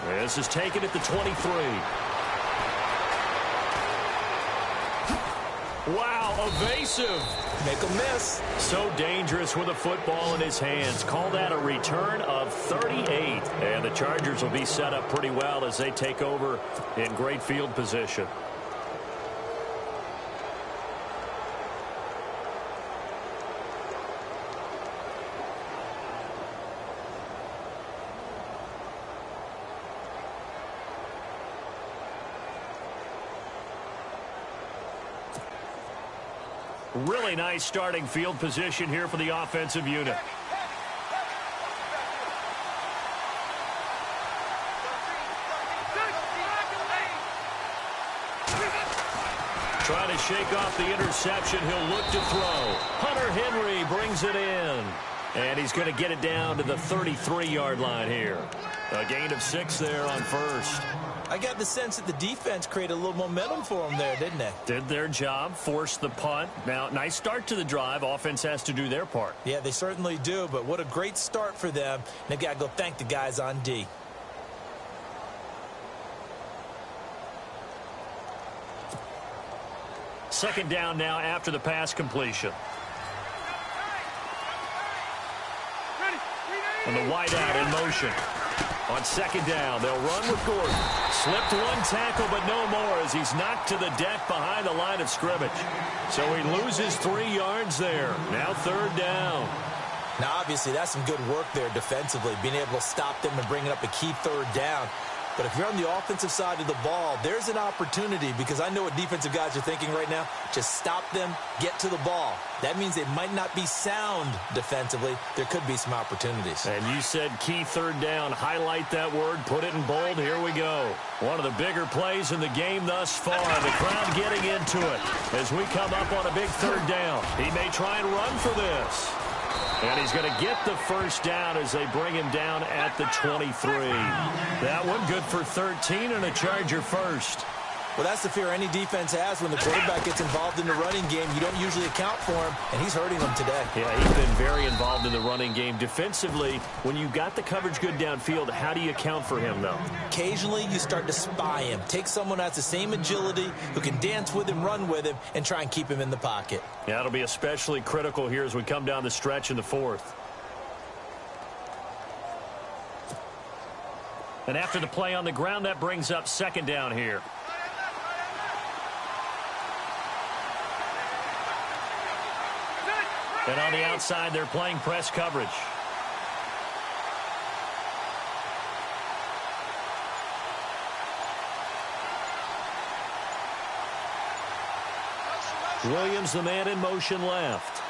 B: This is taken at the 23. Wow, evasive.
C: Make a miss.
B: So dangerous with a football in his hands. Call that a return of 38. And the Chargers will be set up pretty well as they take over in great field position. Really nice starting field position here for the offensive unit. Trying to shake off the interception. He'll look to throw. Hunter Henry brings it in. And he's going to get it down to the 33-yard line here. A gain of 6 there on first.
C: I got the sense that the defense created a little momentum for them there, didn't they?
B: Did their job, forced the punt. Now, nice start to the drive. Offense has to do their part.
C: Yeah, they certainly do, but what a great start for them. They've got to go thank the guys on D.
B: Second down now after the pass completion. And the wideout in motion. On second down, they'll run with Gordon. Slipped one tackle, but no more as he's knocked to the deck behind the line of scrimmage. So he loses 3 yards there. Now 3rd down.
C: Now, obviously, that's some good work there defensively, being able to stop them and bringing up a key third down. But if you're on the offensive side of the ball, there's an opportunity, because I know what defensive guys are thinking right now. Just stop them, get to the ball. That means they might not be sound defensively. There could be some opportunities.
B: And you said key third down. Highlight that word, put it in bold. Here we go. One of the bigger plays in the game thus far. The crowd getting into it as we come up on a big third down. He may try and run for this. And he's going to get the first down as they bring him down at the 23. That one good for 13 and a Charger first.
C: Well, that's the fear any defense has when the quarterback gets involved in the running game. You don't usually account for him, and he's hurting them today.
B: Yeah, he's been very involved in the running game. Defensively, when you got the coverage good downfield, how do you account for him, though?
C: Occasionally, you start to spy him. Take someone who has the same agility, who can dance with him, run with him, and try and keep him in the pocket.
B: Yeah, it'll be especially critical here as we come down the stretch in the fourth. And after the play on the ground, that brings up second down here. And on the outside, they're playing press coverage. Williams, the man in motion left.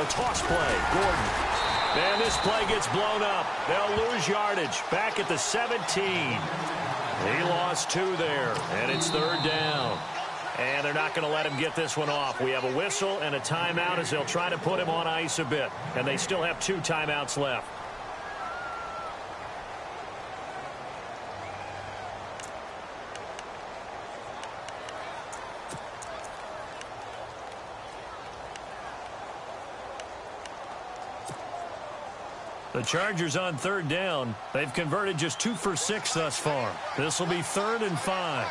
B: A toss play, Gordon. And this play gets blown up. They'll lose yardage back at the 17. He lost 2 there, and it's third down. And they're not going to let him get this one off. We have a whistle and a timeout as they'll try to put him on ice a bit. And they still have 2 timeouts left. The Chargers on third down. They've converted just 2 for 6 thus far. This will be 3rd and 5.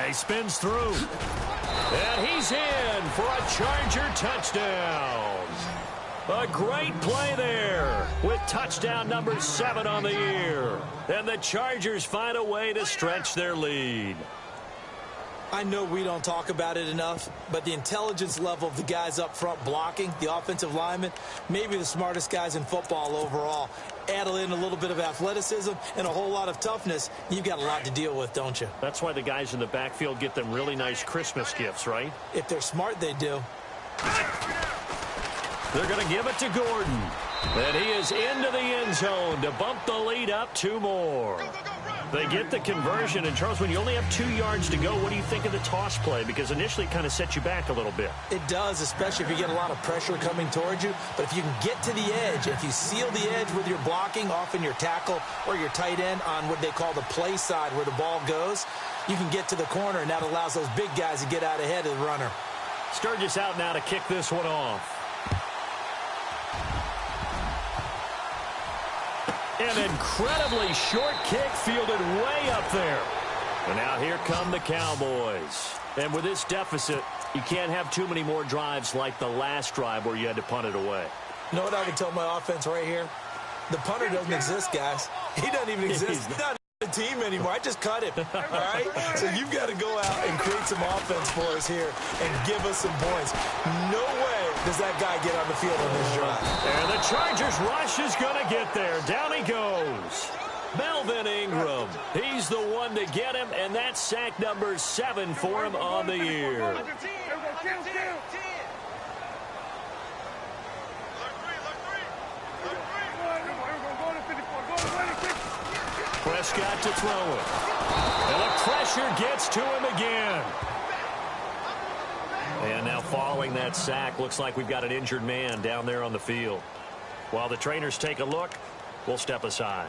B: He spins through. And he's in for a Charger touchdown. A great play there with touchdown number 7 on the year. And the Chargers find a way to stretch their lead.
C: I know we don't talk about it enough, but the intelligence level of the guys up front blocking, the offensive linemen, maybe the smartest guys in football overall. Add in a little bit of athleticism and a whole lot of toughness, you've got a lot to deal with, don't you?
B: That's why the guys in the backfield get them really nice Christmas gifts, right?
C: If they're smart, they do.
B: They're going to give it to Gordon. And he is into the end zone to bump the lead up 2 more. They get the conversion. And, Charles, when you only have 2 yards to go, what do you think of the toss play? Because initially it kind of sets you back a little bit.
C: It does, especially if you get a lot of pressure coming towards you. But if you can get to the edge, if you seal the edge with your blocking, often your tackle or your tight end on what they call the play side where the ball goes, you can get to the corner, and that allows those big guys to get out ahead of the runner.
B: Sturgis out now to kick this one off. An incredibly short kick fielded way up there. And now here come the Cowboys. And with this deficit, you can't have too many more drives like the last drive where you had to punt it away.
C: You know what I would tell my offense right here? The punter doesn't exist, guys. He doesn't even exist. He's not a team anymore. I just cut him. All right? So you've got to go out and create some offense for us here and give us some points. No way does that guy get on the field on this drive.
B: And the Chargers rush is going to get there. Down he goes. Melvin Ingram. He's the one to get him, and that's sack number 7 for him on the year. Prescott to throw it. And the pressure gets to him again. And now following that sack, looks like we've got an injured man down there on the field. While the trainers take a look, we'll step aside.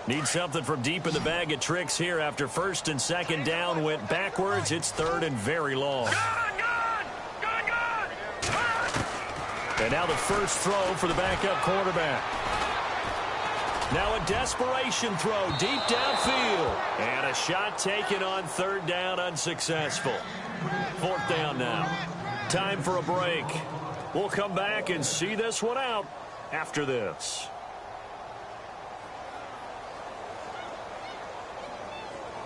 B: Need something from deep in the bag of tricks here after 1st and 2nd down went backwards. It's 3rd and very long. And now the first throw for the backup quarterback. Now a desperation throw deep downfield. And a shot taken on 3rd down, unsuccessful. 4th down now. Time for a break. We'll come back and see this one out after this.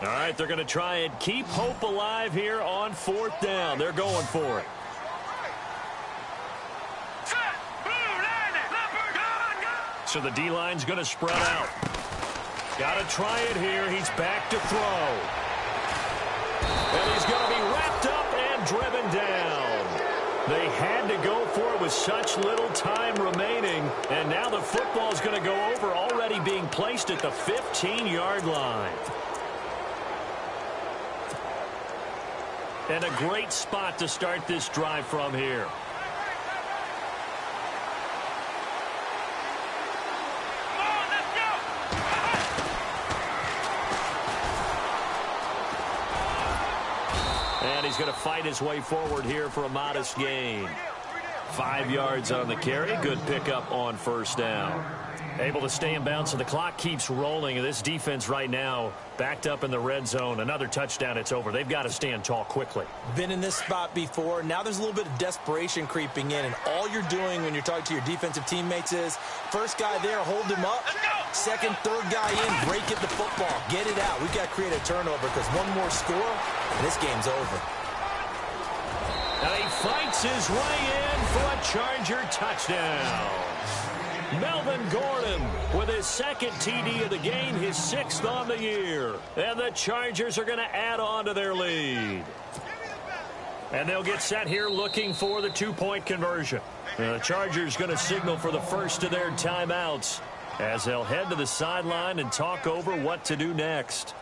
B: All right, they're going to try and keep hope alive here on 4th down. They're going for it. So the D-line's going to spread out. Got to try it here. He's back to throw. And he's going to be wrapped up and driven down. They had to go for it with such little time remaining. And now the football's going to go over, already being placed at the 15-yard line. And a great spot to start this drive from here. And he's going to fight his way forward here for a modest gain. 5 yards on the carry. Good pickup on 1st down. Able to stay in bounds, so the clock keeps rolling. And this defense right now backed up in the red zone. Another touchdown, it's over. They've got to stand tall quickly.
C: Been in this spot before. Now there's a little bit of desperation creeping in. And all you're doing when you're talking to your defensive teammates is, first guy there, hold him up. Second, third guy in, break it the football. Get it out. We've got to create a turnover because one more score, and this game's over.
B: And he fights his way in for a Charger touchdown. Melvin Gordon with his 2nd TD of the game, his 6th on the year. And the Chargers are going to add on to their lead. And they'll get set here looking for the 2-point conversion. The Chargers going to signal for the first of their timeouts as they'll head to the sideline and talk over what to do next.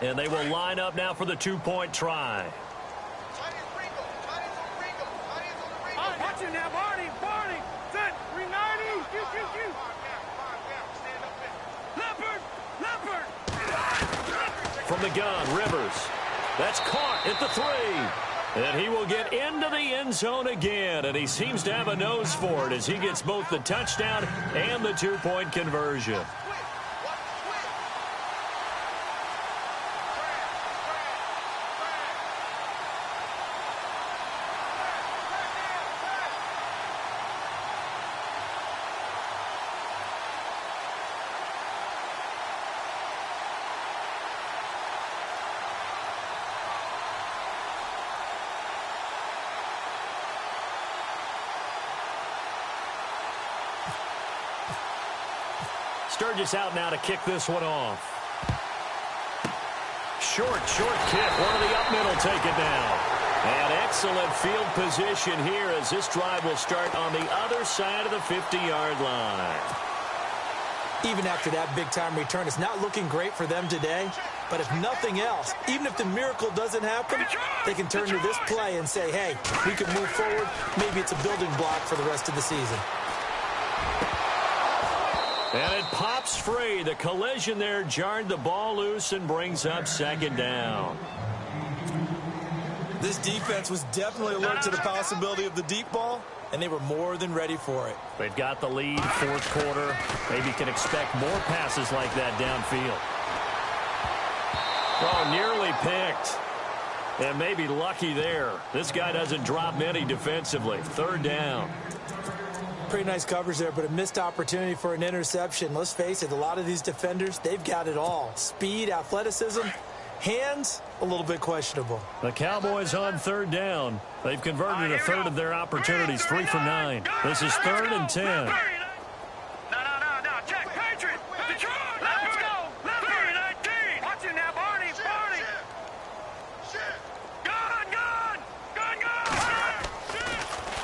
B: And they will line up now for the 2-point try.
D: Watch it now, Barney. Set. 390. Leopard.
B: From the gun, Rivers. That's caught at the 3. And he will get into the end zone again. And he seems to have a nose for it as he gets both the touchdown and the 2-point conversion. Sturgis out now to kick this one off. Short kick. One of the up middle take it down. And excellent field position here as this drive will start on the other side of the 50-yard line.
C: Even after that big-time return, it's not looking great for them today. But if nothing else, even if the miracle doesn't happen, they can turn to this play and say, hey, we can move forward. Maybe it's a building block for the rest of the season.
B: And it pops free. The collision there jarred the ball loose and brings up 2nd down.
C: This defense was definitely alert to the possibility of the deep ball, and they were more than ready for it.
B: They've got the lead, 4th quarter. Maybe can expect more passes like that downfield. Oh, nearly picked. And maybe lucky there. This guy doesn't drop many defensively. 3rd down.
C: Pretty nice coverage there, but a missed opportunity for an interception. Let's face it, a lot of these defenders, they've got it all. Speed, athleticism, hands, a little bit questionable.
B: The Cowboys on 3rd down. They've converted a third of their opportunities, 3 for 9. This is 3rd and 10.
D: No. Check. Patriot. Let's go. Leopard 19. Watch it now, Barney.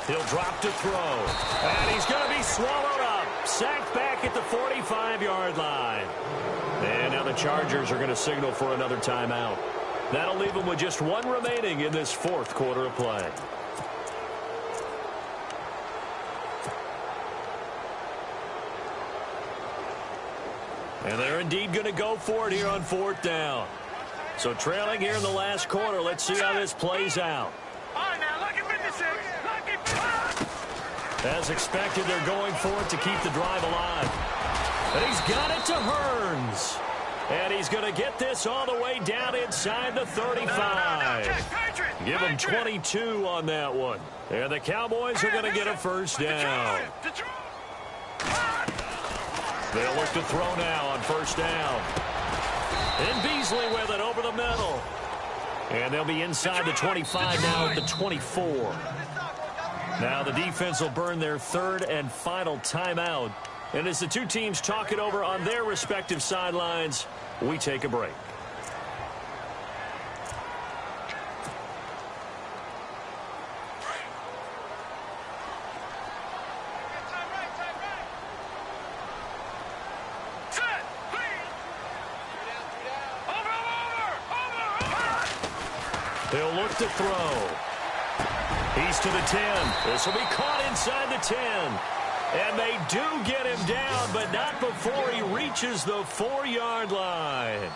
B: He'll drop to throw. And he's going to be swallowed up. Sacked back at the 45-yard line. And now the Chargers are going to signal for another timeout. That'll leave them with just one remaining in this fourth quarter of play. And they're indeed going to go for it here on fourth down. So trailing here in the last quarter. Let's see how this plays out.
D: All right, now, look at 56. Look at...
B: As expected, they're going for it to keep the drive alive. And he's got it to Hearns. And he's going to get this all the way down inside the 35. Give him 22 on that one. And the Cowboys are going to get a first down. They'll look to throw now on first down. And Beasley with it over the middle. And they'll be inside the 25 now at the 24. Now the defense will burn their third and final timeout. And as the two teams talk it over on their respective sidelines, we take a break. They'll look to throw. He's to the 10. This will be caught inside the 10. And they do get him down, but not before he reaches the 4-yard line.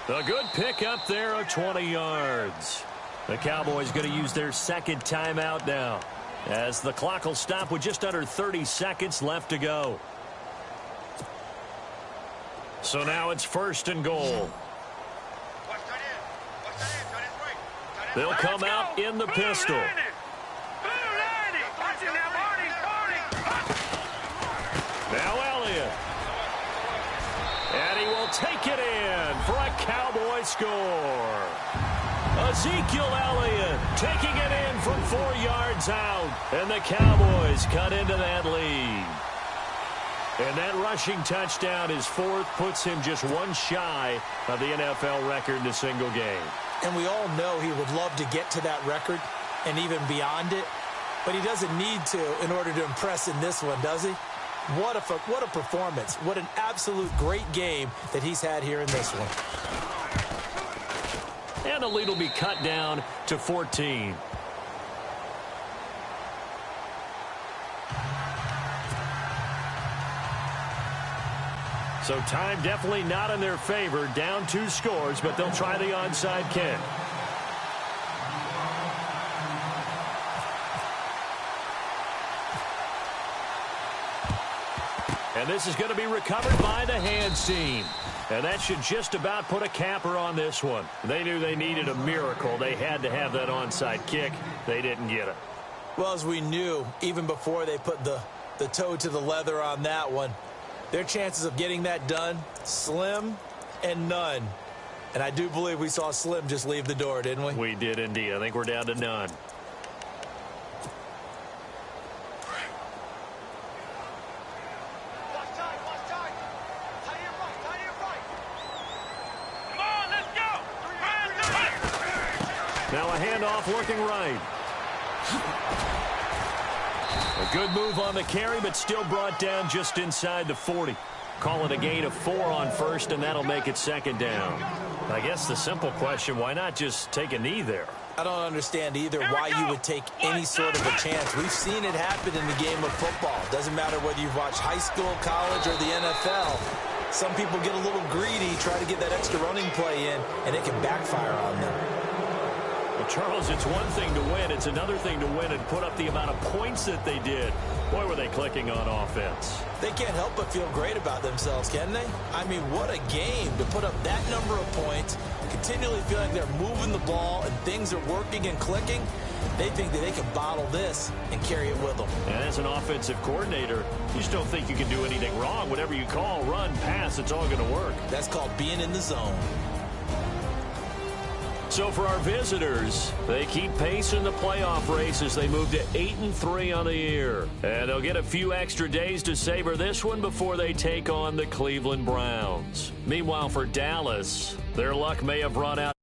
B: A good pick up there of 20 yards. The Cowboys going to use their second timeout now, as the clock will stop with just under 30 seconds left to go. So now it's first and goal. They'll come out in the pistol. Now Elliott. And he will take it in for a Cowboy score. Ezekiel Elliott taking it in from 4 yards out. And the Cowboys cut into that lead. And that rushing touchdown, his fourth, puts him just one shy of the NFL record in a single game.
C: And we all know he would love to get to that record and even beyond it. But he doesn't need to in order to impress in this one, does he? What a performance. What an absolute great game that he's had here in this one.
B: And the lead will be cut down to 14. So time definitely not in their favor. Down 2 scores, but they'll try the onside kick. And this is going to be recovered by the hands team. And that should just about put a capper on this one. They knew they needed a miracle. They had to have that onside kick. They didn't get it.
C: Well, as we knew, even before they put the toe to the leather on that one, their chances of getting that done, slim and none. And I do believe we saw Slim just leave the door, didn't we?
B: We did indeed. I think we're down to none. Now a handoff working right. A good move on the carry, but still brought down just inside the 40. Call it a gain of 4 on first, and that'll make it second down. I guess the simple question, why not just take a knee there?
C: I don't understand either why you would take any sort of a chance. We've seen it happen in the game of football. Doesn't matter whether you've watched high school, college, or the NFL. Some people get a little greedy, try to get that extra running play in, and it can backfire on them.
B: Well, Charles, it's one thing to win. It's another thing to win and put up the amount of points that they did. Boy, were they clicking on offense.
C: They can't help but feel great about themselves, can they? I mean, what a game to put up that number of points, continually feel like they're moving the ball and things are working and clicking. They think that they can bottle this and carry it with them.
B: And as an offensive coordinator, you just don't think you can do anything wrong. Whatever you call, run, pass, it's all going to work.
C: That's called being in the zone.
B: So for our visitors, they keep pace in the playoff race as they move to 8-3 on the year. And they'll get a few extra days to savor this one before they take on the Cleveland Browns. Meanwhile, for Dallas, their luck may have run out